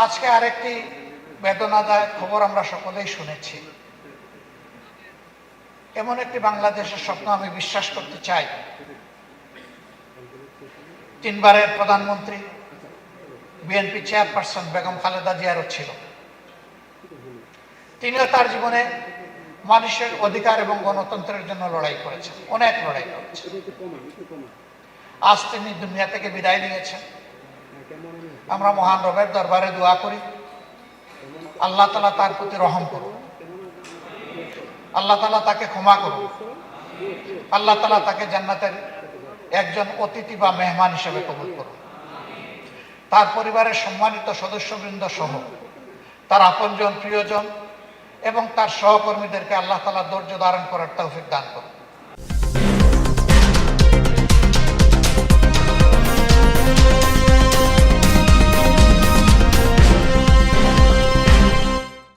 আজকে আরেকটি বেদনাদায়ক খবর আমরা সকলেই শুনেছি। এমন একটি বাংলাদেশের স্বপ্ন আমি বিশ্বাস করতে চাই, তিনবারের প্রধানমন্ত্রী বিএনপি চেয়ারপারসন বেগম খালেদা জিয়ারও ছিল। তিনিও তার জীবনে মানুষের অধিকার এবং গণতন্ত্রের জন্য লড়াই করেছেন, অনেক লড়াই করেছেন। আজ তিনি দুনিয়া থেকে বিদায় নিয়েছেন। আমরা মহান রবের দরবারে দোয়া করি, আল্লাহ তাআলা তার প্রতি রহম করুন, আল্লাহ তাআলা তাকে ক্ষমা করুন, আল্লাহ তাআলা তাকে জান্নাতের একজন অতিথি বা মেহমান হিসেবে কবুল করুন। তার পরিবারের সম্মানিত সদস্যবৃন্দ সহ তার আপনজন, প্রিয়জন এবং তার সহকর্মীদেরকে আল্লাহ তাআলা ধৈর্য ধারণ করার তৌফিক দান করুন।